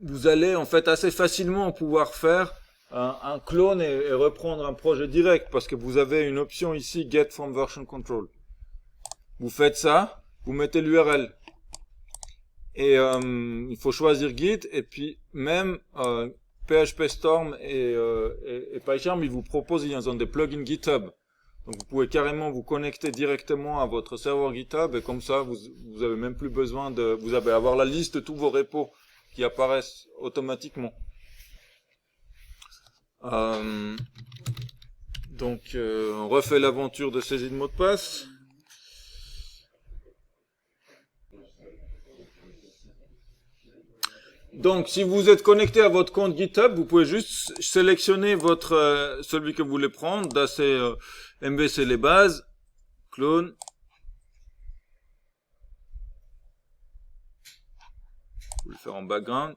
vous allez en fait assez facilement pouvoir faire un clone et reprendre un projet direct parce que vous avez une option ici Get from Version Control. Vous faites ça, vous mettez l'URL et il faut choisir Git et puis même PHP Storm et PyCharm ils vous proposent, ils ont des plugins GitHub. Donc vous pouvez carrément vous connecter directement à votre serveur GitHub et comme ça vous avez même plus besoin de avoir la liste de tous vos repos qui apparaissent automatiquement. Donc on refait l'aventure de saisie de mot de passe. Donc si vous êtes connecté à votre compte GitHub, vous pouvez juste sélectionner celui que vous voulez prendre. Là c'est MVC les bases, clone. Vous le faire en background.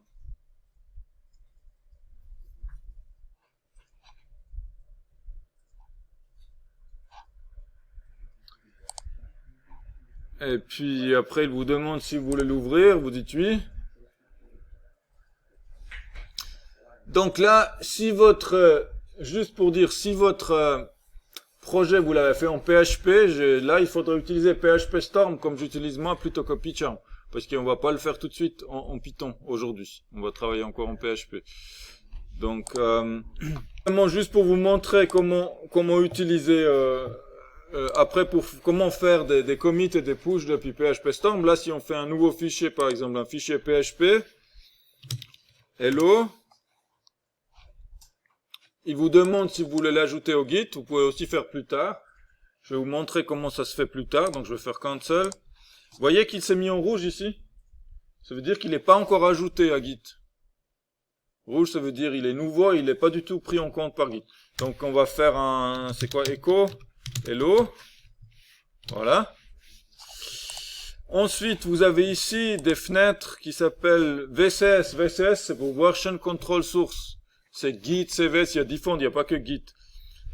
Et puis après il vous demande si vous voulez l'ouvrir, vous dites oui. Donc là, si juste pour dire, si votre projet vous l'avez fait en PHP, là il faudrait utiliser PHP Storm comme j'utilise moi plutôt que PyCharm. Parce qu'on va pas le faire tout de suite en Python aujourd'hui. On va travailler encore en PHP. Donc, vraiment juste pour vous montrer comment utiliser, après comment faire des commits et des push depuis PHP Storm. Là, si on fait un nouveau fichier, par exemple, un fichier PHP, hello, il vous demande si vous voulez l'ajouter au Git. Vous pouvez aussi faire plus tard. Je vais vous montrer comment ça se fait plus tard. Donc, je vais faire cancel. Vous voyez qu'il s'est mis en rouge ici? Ça veut dire qu'il n'est pas encore ajouté à Git. Rouge, ça veut dire il est nouveau, il n'est pas du tout pris en compte par Git. Donc on va faire c'est quoi, echo, hello. Voilà. Ensuite, vous avez ici des fenêtres qui s'appellent VCS. VCS, c'est pour Version Control Source. C'est Git, CVS, il y a différents, il n'y a pas que Git.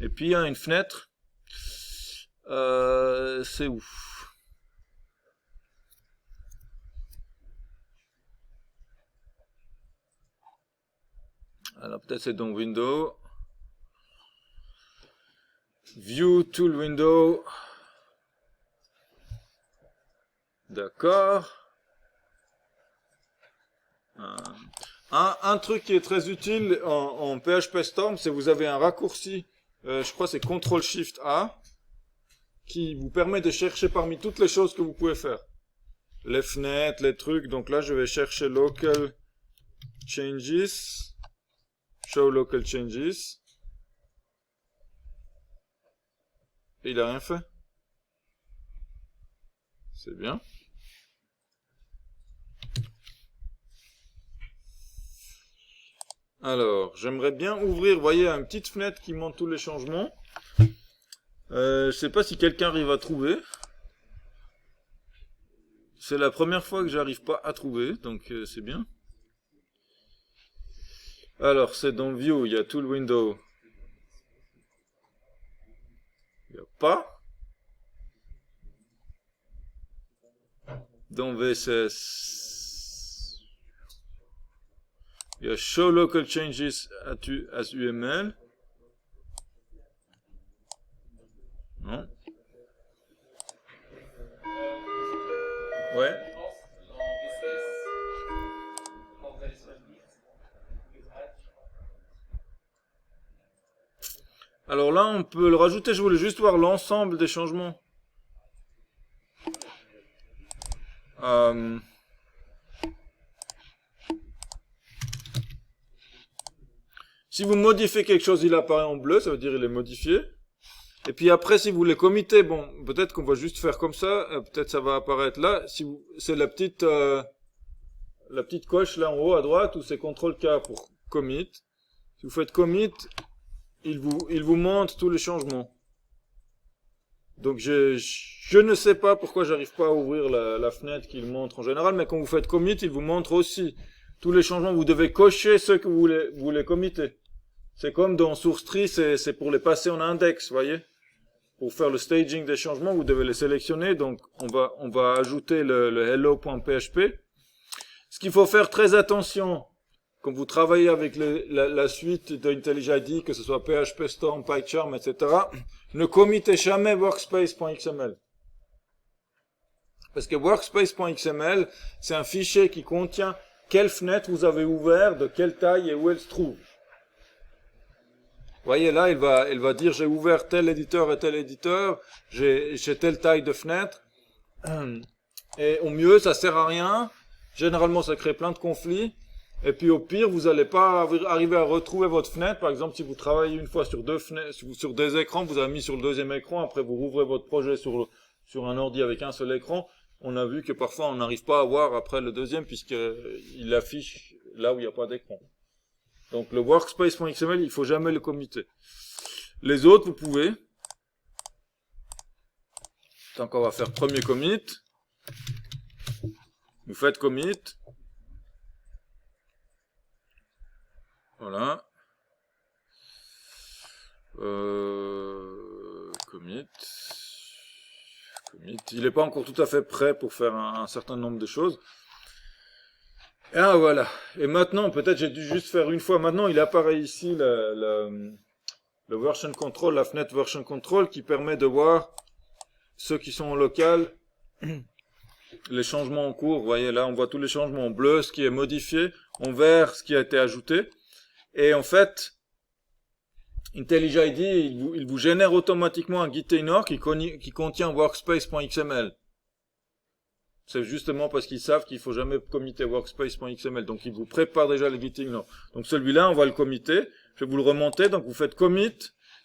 Et puis il y a une fenêtre. C'est où? Alors peut-être c'est dans Windows. View Tool Window. D'accord. Un truc qui est très utile en PHP Storm, c'est vous avez un raccourci, je crois c'est CTRL-SHIFT-A, qui vous permet de chercher parmi toutes les choses que vous pouvez faire. Les fenêtres, les trucs, donc là je vais chercher Local Changes. Show local changes. Et il a rien fait. C'est bien. Alors, j'aimerais bien ouvrir, vous voyez, une petite fenêtre qui montre tous les changements. Je sais pas si quelqu'un arrive à trouver. C'est la première fois que j'arrive pas à trouver, donc c'est bien. Alors, c'est dans View, il y a Tool Window. Il n'y a pas. Dans VSS, il y a Show Local Changes as UML. Non. Ouais. Alors là, on peut le rajouter. Je voulais juste voir l'ensemble des changements. Si vous modifiez quelque chose, il apparaît en bleu, ça veut dire il est modifié. Et puis après, si vous les committez, bon, peut-être qu'on va juste faire comme ça, peut-être ça va apparaître là. Si c'est la petite coche là en haut à droite où c'est CTRL-K pour commit. Si vous faites commit, il vous montre tous les changements. Donc je ne sais pas pourquoi j'arrive pas à ouvrir la fenêtre qu'il montre en général, mais quand vous faites commit, il vous montre aussi tous les changements. Vous devez cocher ceux que vous voulez committer. C'est comme dans source tree, c'est pour les passer en index, vous voyez. Pour faire le staging des changements, vous devez les sélectionner. Donc on va ajouter le hello.php. Ce qu'il faut faire très attention, quand vous travaillez avec la suite d'IntelliJ IDEA, que ce soit PHP Storm, PyCharm, etc., ne committez jamais workspace.xml. Parce que workspace.xml, c'est un fichier qui contient quelle fenêtre vous avez ouvert, de quelle taille et où elle se trouve. Vous voyez là, il va dire j'ai ouvert tel éditeur et tel éditeur, j'ai telle taille de fenêtre. Et au mieux, ça sert à rien. Généralement, ça crée plein de conflits. Et puis au pire, vous n'allez pas arriver à retrouver votre fenêtre. Par exemple, si vous travaillez une fois sur deux fenêtres, sur des écrans, vous avez mis sur le deuxième écran, après vous rouvrez votre projet sur un ordi avec un seul écran. On a vu que parfois on n'arrive pas à voir après le deuxième puisqu'il affiche là où il n'y a pas d'écran. Donc le workspace.xml, il faut jamais le committer. Les autres, vous pouvez. Donc on va faire premier commit. Vous faites commit. Voilà. Commit. Il n'est pas encore tout à fait prêt pour faire un certain nombre de choses. Et ah, voilà. Et maintenant, peut-être j'ai dû juste faire une fois. Maintenant, il apparaît ici le version control, la fenêtre version control qui permet de voir ceux qui sont en local, les changements en cours. Vous voyez là, on voit tous les changements en bleu, ce qui est modifié, en vert, ce qui a été ajouté. Et en fait, IntelliJ IDEA, il vous génère automatiquement un gitainor qui contient workspace.xml. C'est justement parce qu'ils savent qu'il faut jamais committer workspace.xml. Donc, ils vous préparent déjà le gitainor. Donc, celui-là, on va le committer. Je vais vous le remonter. Donc, vous faites commit.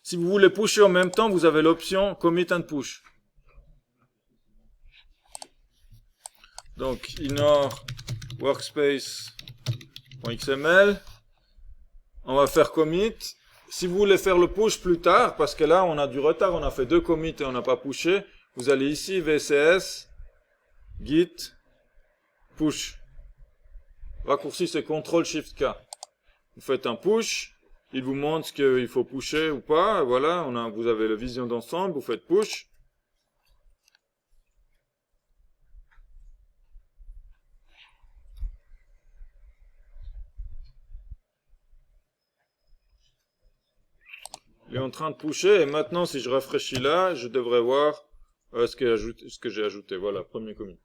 Si vous voulez pusher en même temps, vous avez l'option commit and push. Donc, inor workspace.xml. On va faire commit. Si vous voulez faire le push plus tard, parce que là, on a du retard, on a fait 2 commits et on n'a pas pushé, vous allez ici, VCS, Git, push. Raccourci, c'est CTRL-SHIFT-K. Vous faites un push, il vous montre ce qu'il faut pusher ou pas, voilà, vous avez la vision d'ensemble, vous faites push. Il est en train de pusher, et maintenant, si je rafraîchis là, je devrais voir ce que j'ai ajouté. Voilà, premier commit.